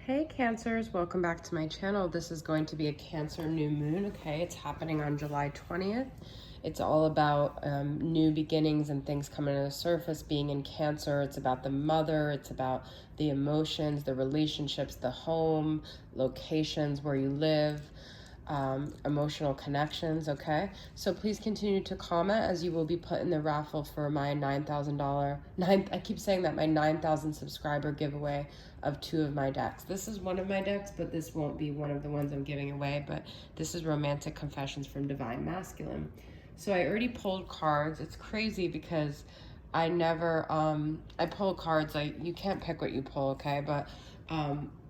Hey Cancers, welcome back to my channel. This is going to be a Cancer new moon, okay? It's happening on July 20th. It's all about new beginnings and things coming to the surface, being in Cancer. It's about the mother, it's about the emotions, the relationships, the home, locations where you live, emotional connections, okay? So please continue to comment as you will be put in the raffle for my $9,000, I keep saying that, my 9,000 subscriber giveaway of 2 of my decks. This is one of my decks, but this won't be one of the ones I'm giving away, but this is Romantic Confessions from Divine Masculine. So I already pulled cards. It's crazy because I never, I pull cards, like you can't pick what you pull, okay? But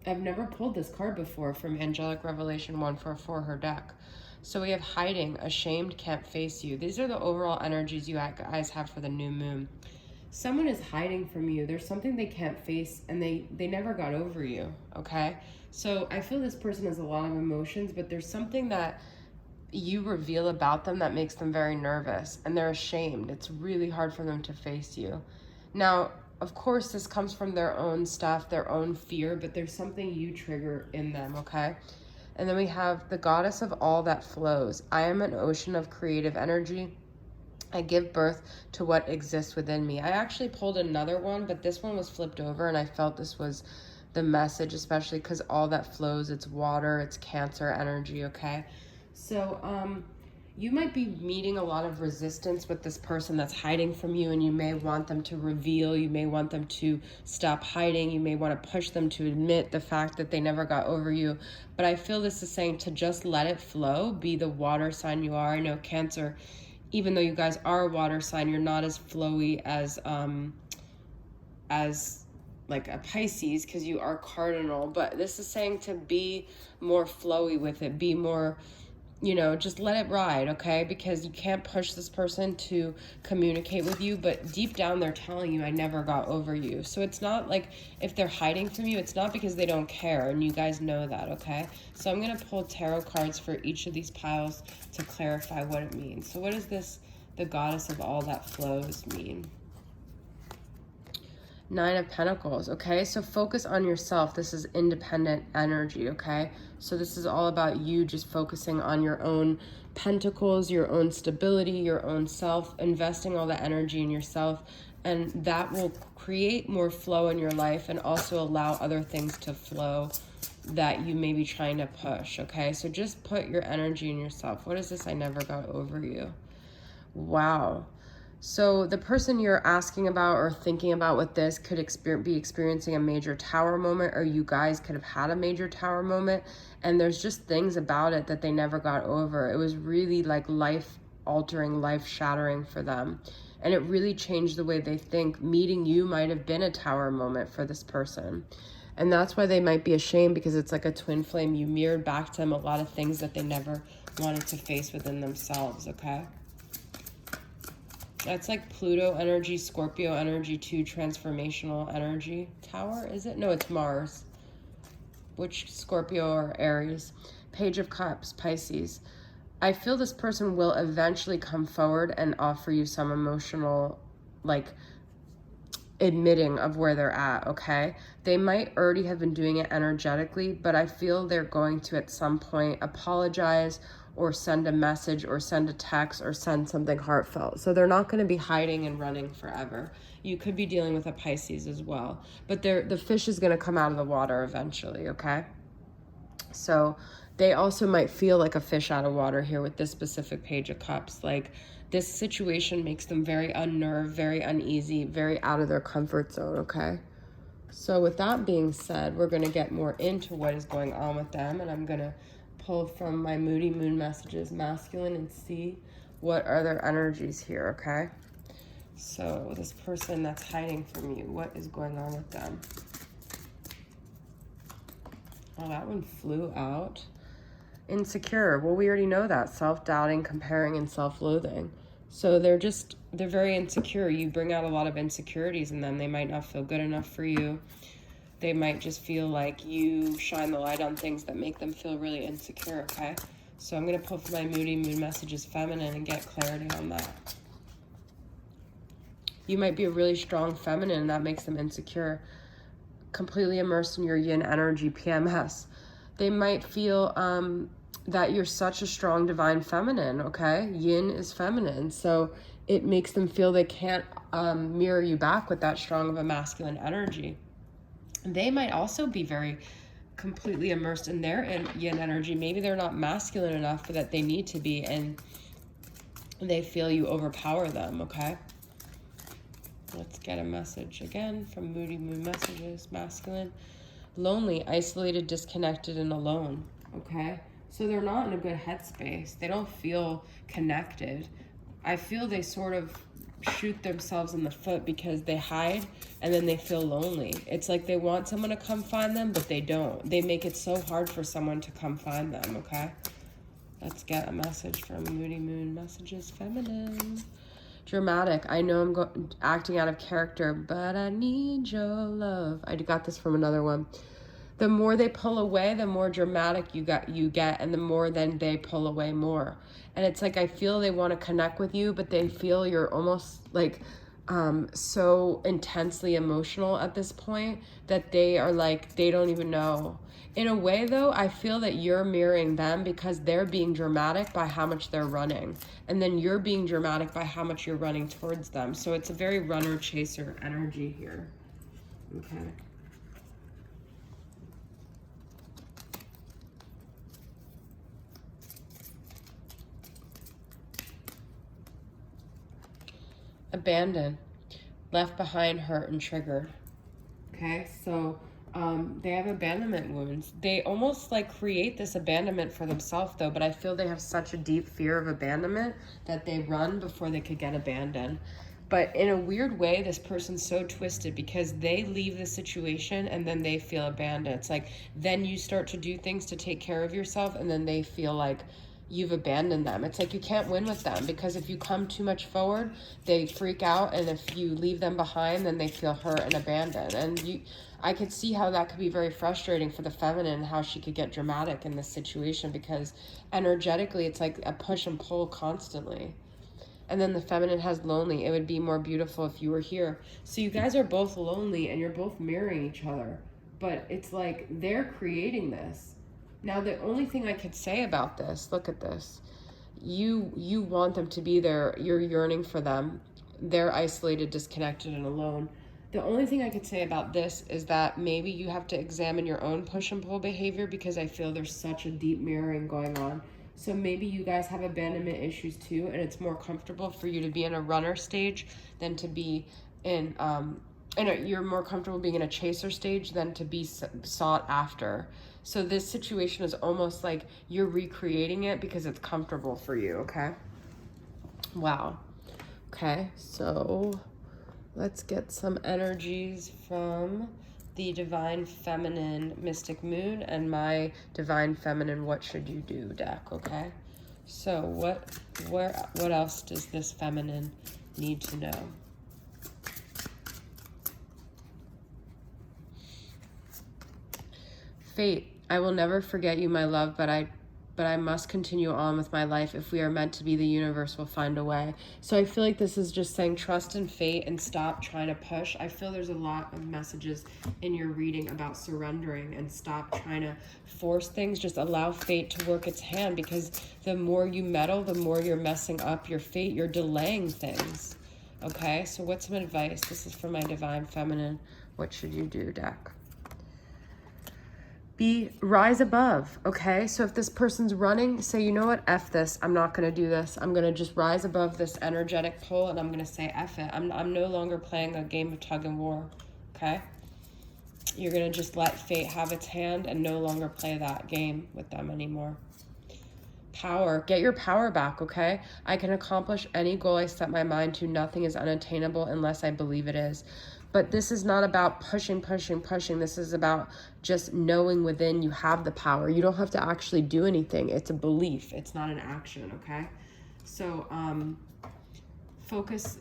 I've never pulled this card before from Angelic Revelation 144, her deck. So we have hiding, ashamed, can't face you. These are the overall energies you guys have for the new moon. Someone is hiding from you. There's something they can't face and they never got over you, okay? So I feel this person has a lot of emotions, but there's something that you reveal about them that makes them very nervous and they're ashamed. It's really hard for them to face you. Now, of course, this comes from their own stuff, their own fear, but there's something you trigger in them, okay? And then we have the goddess of all that flows. I am an ocean of creative energy. I give birth to what exists within me. I actually pulled another one, but this one was flipped over and I felt this was the message, especially because all that flows, it's water, it's Cancer energy, okay? So, you might be meeting a lot of resistance with this person that's hiding from you, and you may want them to reveal, you may want them to stop hiding, you may want to push them to admit the fact that they never got over you. But I feel this is saying to just let it flow, be the water sign you are. I know Cancer, even though you guys are a water sign, you're not as flowy as like a Pisces, because you are cardinal. But this is saying to be more flowy with it, be more, you know, just let it ride, okay? Because you can't push this person to communicate with you, but deep down they're telling you, I never got over you. So it's not like if they're hiding from you, it's not because they don't care, and you guys know that, okay? So I'm going to pull tarot cards for each of these piles to clarify what it means. So what does this, the goddess of all that flows, mean? 9 of Pentacles, okay? So focus on yourself. This is independent energy, okay? So this is all about you just focusing on your own pentacles, your own stability, your own self, investing all the energy in yourself, and that will create more flow in your life and also allow other things to flow that you may be trying to push, okay? So just put your energy in yourself. What is this? I never got over you. Wow. So the person you're asking about or thinking about with this could be experiencing a major tower moment, or you guys could have had a major tower moment, and there's just things about it that they never got over. It was really like life-altering, life-shattering for them, and it really changed the way they think. Meeting you might have been a tower moment for this person, and that's why they might be ashamed, because it's like a twin flame. You mirrored back to them a lot of things that they never wanted to face within themselves, okay? That's like Pluto energy, Scorpio energy, too, transformational energy. Tower, is it? No, it's Mars. Which Scorpio or Aries? Page of Cups, Pisces. I feel this person will eventually come forward and offer you some emotional, like, admitting of where they're at, okay? They might already have been doing it energetically, but I feel they're going to at some point apologize or send a message or send a text or send something heartfelt. So they're not going to be hiding and running forever. You could be dealing with a Pisces as well, but the fish is going to come out of the water eventually, okay? So they also might feel like a fish out of water here with this specific Page of Cups. Like, this situation makes them very unnerved, very uneasy, very out of their comfort zone, okay? So with that being said, we're going to get more into what is going on with them, and I'm going to pull from my Moody Moon Messages Masculine and see what are their energies here, okay? So this person that's hiding from you, what is going on with them? Oh, that one flew out. Insecure. Well, we already know that. Self-doubting, comparing, and self-loathing. So they're very insecure. You bring out a lot of insecurities in them. They might not feel good enough for you. They might just feel like you shine the light on things that make them feel really insecure, okay? So I'm going to pull for my Moody Moon Messages Feminine and get clarity on that. You might be a really strong feminine and that makes them insecure. completely immersed in your yin energy, PMS. They might feel that you're such a strong divine feminine, okay? Yin is feminine, so it makes them feel they can't mirror you back with that strong of a masculine energy. They might also be very completely immersed in their yin energy. Maybe they're not masculine enough that they need to be, and they feel you overpower them, okay? Let's get a message again from Moody Moon Messages. Masculine, lonely, isolated, disconnected, and alone, okay? So they're not in a good headspace. They don't feel connected. I feel they sort of shoot themselves in the foot because they hide and then they feel lonely. It's like they want someone to come find them, but they don't. They make it so hard for someone to come find them, okay? Let's get a message from Moody Moon Messages Feminine. Dramatic. I know I'm acting out of character, but I need your love. I got this from another one. The more they pull away, the more dramatic you get, and the more then they pull away more. And it's like I feel they want to connect with you, but they feel you're almost like so intensely emotional at this point that they are like, they don't even know. In a way, though, I feel that you're mirroring them because they're being dramatic by how much they're running. And then you're being dramatic by how much you're running towards them. So it's a very runner-chaser energy here. Okay. Abandoned, left behind, hurt, and triggered. Okay, so they have abandonment wounds. They almost like create this abandonment for themselves though, but I feel they have such a deep fear of abandonment that they run before they could get abandoned. But in a weird way, this person's so twisted because they leave the situation and then they feel abandoned. It's like then you start to do things to take care of yourself and then they feel like you've abandoned them. It's like you can't win with them because if you come too much forward, they freak out, and if you leave them behind, then they feel hurt and abandoned. And I could see how that could be very frustrating for the feminine, how she could get dramatic in this situation because energetically it's like a push and pull constantly. And then the feminine has lonely. It would be more beautiful if you were here. So you guys are both lonely and you're both mirroring each other, but it's like they're creating this. Now, the only thing I could say about this, look at this. You want them to be there. You're yearning for them. They're isolated, disconnected, and alone. The only thing I could say about this is that maybe you have to examine your own push and pull behavior because I feel there's such a deep mirroring going on. So maybe you guys have abandonment issues too, and it's more comfortable for you to be in a runner stage than to be in, you're more comfortable being in a chaser stage than to be sought after. So this situation is almost like you're recreating it because it's comfortable for you, okay? Wow. Okay, so let's get some energies from the Divine Feminine Mystic Moon and my Divine Feminine What Should You Do deck, okay? So what else does this feminine need to know? Fate. I will never forget you, my love, but I must continue on with my life. If we are meant to be, the universe will find a way. So I feel like this is just saying trust in fate and stop trying to push. I feel there's a lot of messages in your reading about surrendering and stop trying to force things. Just allow fate to work its hand, because the more you meddle, the more you're messing up your fate. You're delaying things. Okay, so what's some advice? This is for my Divine Feminine What Should You Do deck. Rise above, okay? So if this person's running, say, you know what, F this, I'm not gonna do this. I'm gonna just rise above this energetic pull and I'm gonna say F it. I'm no longer playing a game of tug and war, okay? You're gonna just let fate have its hand and no longer play that game with them anymore. Power, get your power back, okay? I can accomplish any goal I set my mind to. Nothing is unattainable unless I believe it is. But this is not about pushing. This is about just knowing within you have the power. You don't have to actually do anything. It's a belief. It's not an action, okay? So focus,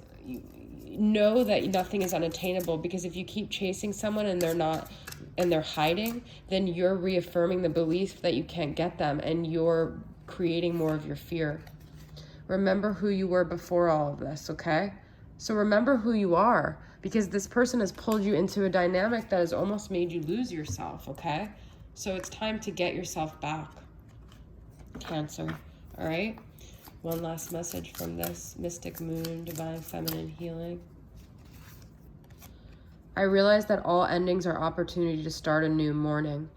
know that nothing is unattainable, because if you keep chasing someone and they're hiding, then you're reaffirming the belief that you can't get them and you're creating more of your fear. Remember who you were before all of this, okay? So remember who you are. because this person has pulled you into a dynamic that has almost made you lose yourself, okay? So it's time to get yourself back, Cancer, all right? One last message from this mystic moon, divine feminine healing. I realize that all endings are opportunity to start a new morning.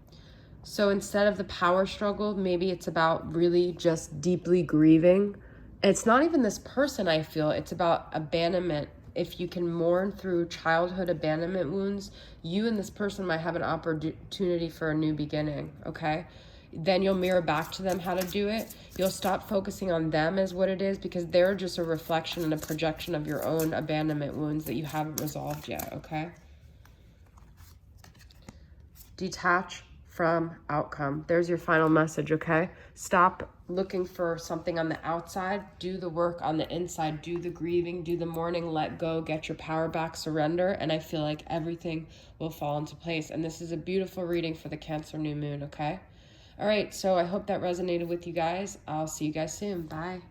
So instead of the power struggle, maybe it's about really just deeply grieving. It's not even this person, I feel. It's about abandonment. If you can mourn through childhood abandonment wounds, you and this person might have an opportunity for a new beginning, okay? Then you'll mirror back to them how to do it. You'll stop focusing on them as what it is, because they're just a reflection and a projection of your own abandonment wounds that you haven't resolved yet, okay? Detach from outcome. There's your final message, okay? Stop looking for something on the outside. Do the work on the inside. Do the grieving, do the mourning, let go, get your power back, surrender, and I feel like everything will fall into place. And this is a beautiful reading for the Cancer new moon, okay? All right, so I hope that resonated with you guys. I'll see you guys soon. Bye.